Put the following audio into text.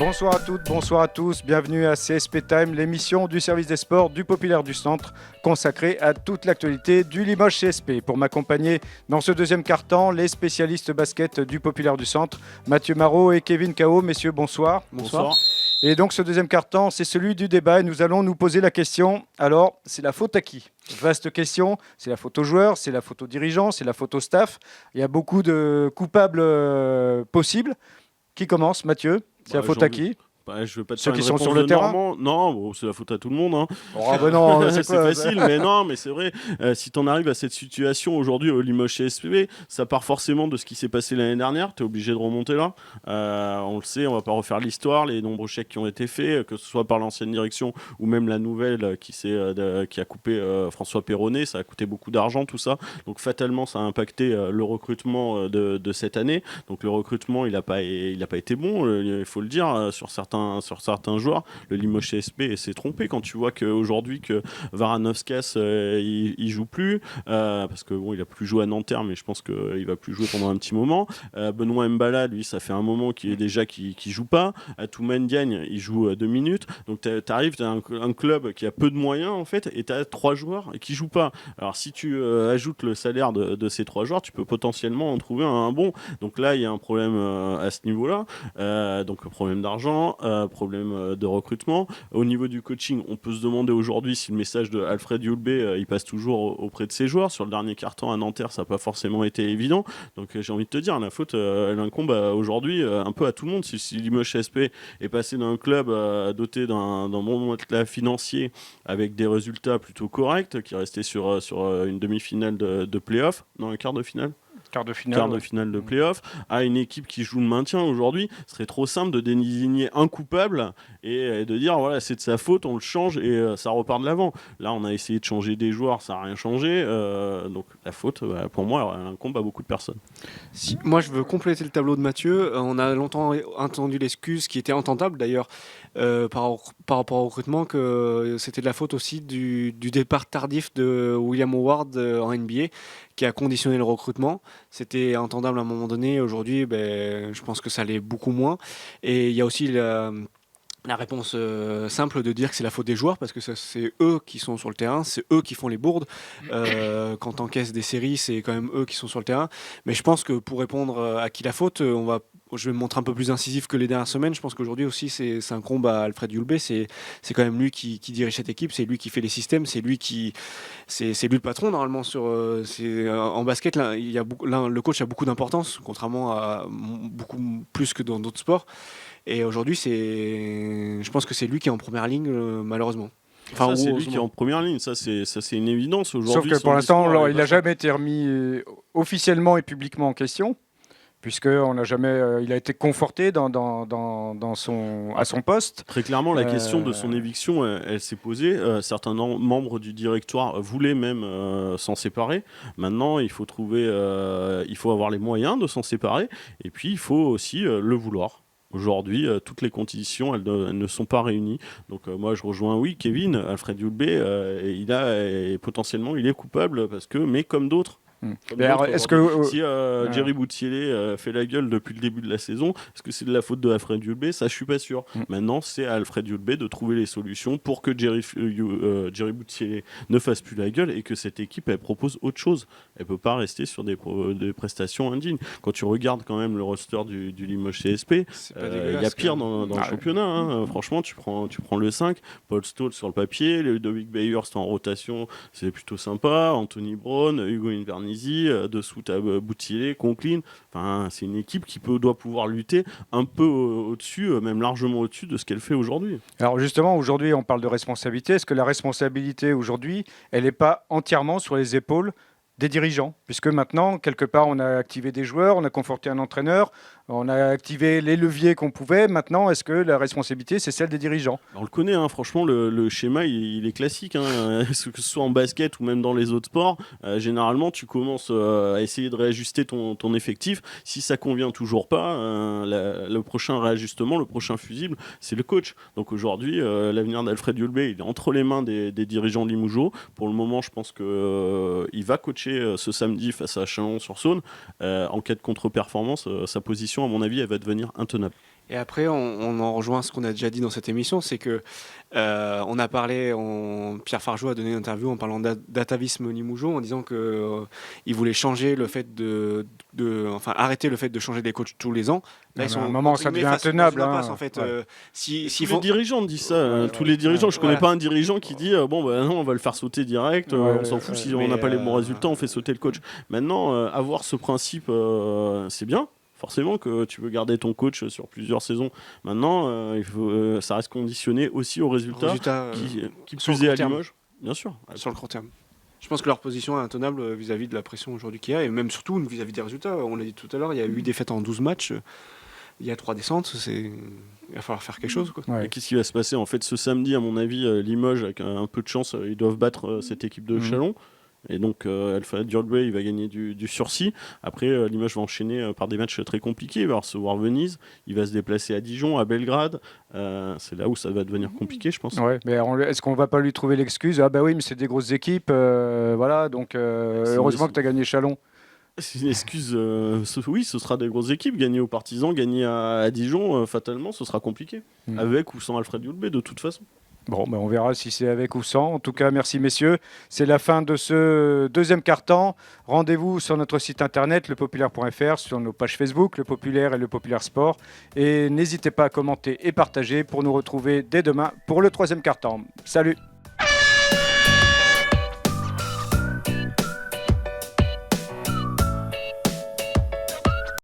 Bonsoir à toutes, bonsoir à tous, bienvenue à CSP Time, l'émission du service des sports du Populaire du Centre, consacrée à toute l'actualité du Limoges CSP. Pour m'accompagner dans ce deuxième quart-temps, les spécialistes basket du Populaire du Centre, Mathieu Marot et Kevin Cao. Messieurs, bonsoir. Bonsoir. Et donc ce deuxième quart-temps, c'est celui du débat et nous allons nous poser la question, alors c'est la faute à qui ? Vaste question, c'est la faute aux joueurs, c'est la faute aux dirigeants, c'est la faute au staff. Il y a beaucoup de coupables possibles. Qui commence, Mathieu ? C'est la faute à qui ? Je veux pas te Ceux faire qui une sont réponse sur le de terrain. Normand. Non, bon, c'est la faute à tout le monde. Hein. Oh, ben non, c'est quoi, facile, mais non, mais c'est vrai. Si t'en arrives à cette situation aujourd'hui au Limoges CSP, ça part forcément de ce qui s'est passé l'année dernière. T'es obligé de remonter là. On le sait, on va pas refaire l'histoire, les nombreux chèques qui ont été faits, que ce soit par l'ancienne direction ou même la nouvelle qui a coupé François Perronnet. Ça a coûté beaucoup d'argent, tout ça. Donc fatalement, ça a impacté le recrutement de cette année. Donc le recrutement, il a pas été bon, il faut le dire, sur certains joueurs. Le Limoges CSP s'est trompé quand tu vois qu'aujourd'hui que Varanovskas il joue plus parce que bon, il a plus joué à Nanterre, mais je pense qu'il va plus jouer pendant un petit moment. Benoît Mbala, lui, ça fait un moment qu'il est déjà qui joue pas. Toumane Diagne, il joue 2 minutes. Donc t'as un club qui a peu de moyens en fait, et t'as 3 joueurs qui jouent pas. Alors si tu ajoutes le salaire de ces 3 joueurs, tu peux potentiellement en trouver un bon. Donc là, il y a un problème à ce niveau-là. Donc problème d'argent, problème de recrutement. Au niveau du coaching, on peut se demander aujourd'hui si le message de Alfred Yulbé il passe toujours auprès de ses joueurs. Sur le dernier carton à Nanterre, ça n'a pas forcément été évident. Donc j'ai envie de te dire, la faute elle incombe aujourd'hui un peu à tout le monde. Si Limoges CSP est passé d'un club doté d'un bon matelas financier avec des résultats plutôt corrects, qui restait sur une demi-finale de play-off, non, un quart de finale. Quart de finale de play-off, à une équipe qui joue le maintien aujourd'hui, ce serait trop simple de désigner un coupable et de dire voilà, c'est de sa faute, on le change et ça repart de l'avant. Là, on a essayé de changer des joueurs, ça n'a rien changé, donc la faute, pour moi, elle incombe à beaucoup de personnes. Moi, je veux compléter le tableau de Mathieu. On a longtemps entendu l'excuse qui était entendable d'ailleurs par rapport au recrutement, que c'était de la faute aussi du départ tardif de William Howard en NBA qui a conditionné le recrutement. C'était entendable à un moment donné. Aujourd'hui, je pense que ça l'est beaucoup moins. Et il y a aussi la réponse simple de dire que c'est la faute des joueurs, parce que c'est eux qui sont sur le terrain, c'est eux qui font les bourdes. Quand t'encaisses des séries, c'est quand même eux qui sont sur le terrain. Mais je pense que pour répondre à qui la faute, je vais me montrer un peu plus incisif que les dernières semaines. Je pense qu'aujourd'hui aussi, c'est un combat à Alfred Yulbé. C'est quand même lui qui dirige cette équipe, c'est lui qui fait les systèmes, c'est lui le patron normalement. En basket, là, le coach a beaucoup d'importance, contrairement à beaucoup plus que dans d'autres sports. Et aujourd'hui, je pense que c'est lui qui est en première ligne, malheureusement. Enfin, c'est lui qui est en première ligne, ça c'est une évidence aujourd'hui. Sauf que pour l'instant, il n'a jamais été remis officiellement et publiquement en question, puisqu'on a jamais, il a été conforté à son poste. Très clairement, la question de son éviction, elle s'est posée. Certains membres du directoire voulaient même s'en séparer. Maintenant, il faut avoir les moyens de s'en séparer, et puis il faut aussi le vouloir. Aujourd'hui, toutes les conditions, elles ne sont pas réunies. Donc moi, je rejoins, Kevin, Alfred Yulbé, potentiellement, il est coupable, mais comme d'autres. Si Jerry Boutielé fait la gueule depuis le début de la saison, est-ce que c'est de la faute de Alfred Yulbé ? Ça, je suis pas sûr. Maintenant, c'est à Alfred Yulbé de trouver les solutions pour que Jerry Boutielé ne fasse plus la gueule et que cette équipe, elle propose autre chose. Elle peut pas rester sur des prestations indignes. Quand tu regardes quand même le roster du Limoges CSP, il y a pire dans le championnat. Hein. Franchement, tu prends le 5, Paul Stoll sur le papier, Ludovic Bayhurst en rotation, c'est plutôt sympa, Anthony Brown, Hugo Invernizzi, dessous t'as Boutielé, Conklin. Enfin, c'est une équipe qui doit pouvoir lutter un peu au-dessus, même largement au-dessus de ce qu'elle fait aujourd'hui. Alors justement, aujourd'hui, on parle de responsabilité. Est-ce que la responsabilité aujourd'hui, elle n'est pas entièrement sur les épaules des dirigeants ? Puisque maintenant, quelque part, on a activé des joueurs, on a conforté un entraîneur, on a activé les leviers qu'on pouvait. Maintenant, est-ce que la responsabilité, c'est celle des dirigeants ? On le connaît, hein, franchement, le schéma, il est classique. Hein, que ce soit en basket ou même dans les autres sports, généralement, tu commences à essayer de réajuster ton effectif. Si ça convient toujours pas, le prochain réajustement, le prochain fusible, c'est le coach. Donc aujourd'hui, l'avenir d'Alfred Yulbé, il est entre les mains des dirigeants limougeaux. Pour le moment, je pense qu'il va coacher ce samedi face à Chalon-sur-Saône. En cas de contre-performance, sa position, à mon avis, elle va devenir intenable. Et après, on en rejoint ce qu'on a déjà dit dans cette émission, c'est que on a parlé, Pierre Fargeau a donné une interview en parlant d'atavisme Limoujo, en disant que il voulait changer le fait enfin arrêter le fait de changer des coachs tous les ans. Là, À un moment, ça devient intenable. En fait, Ouais. s'il Tous les dirigeants disent ça. Tous les dirigeants, je connais pas un dirigeant qui dit bon bah non, on va le faire sauter direct. On s'en fout si on n'a pas les bons résultats, on fait sauter le coach. Maintenant, avoir ce principe, c'est bien. Forcément que tu veux garder ton coach sur plusieurs saisons. Maintenant, ça reste conditionné aussi aux résultats qui sur le plus est court à terme. Limoges. Bien sûr. Sur le court terme. Je pense que leur position est intenable vis-à-vis de la pression aujourd'hui qu'il y a, et même surtout vis-à-vis des résultats. On l'a dit tout à l'heure, il y a 8 défaites en 12 matchs, il y a 3 descentes, il va falloir faire quelque chose, quoi. Ouais. Et qu'est-ce qui va se passer en fait ce samedi, à mon avis, Limoges, avec un peu de chance, ils doivent battre cette équipe de Chalon. Et donc Alpha Durdway, il va gagner du sursis. Après, Limoges va enchaîner par des matchs très compliqués. Il va recevoir Venise, il va se déplacer à Dijon, à Belgrade. C'est là où ça va devenir compliqué, je pense. Ouais, mais est-ce qu'on va pas lui trouver l'excuse? Ah bah oui, mais c'est des grosses équipes, voilà, donc heureusement que tu as gagné Chalon. C'est une excuse. Oui, ce sera des grosses équipes. Gagner aux Partisans, gagner à Dijon, fatalement, ce sera compliqué. Avec ou sans Alfred Youlbe, de toute façon. Bon, ben on verra si c'est avec ou sans. En tout cas, merci messieurs. C'est la fin de ce deuxième quart-temps. Rendez-vous sur notre site internet, lepopulaire.fr, sur nos pages Facebook, Le Populaire et Le Populaire Sport. Et n'hésitez pas à commenter et partager pour nous retrouver dès demain pour le troisième quart-temps. Salut!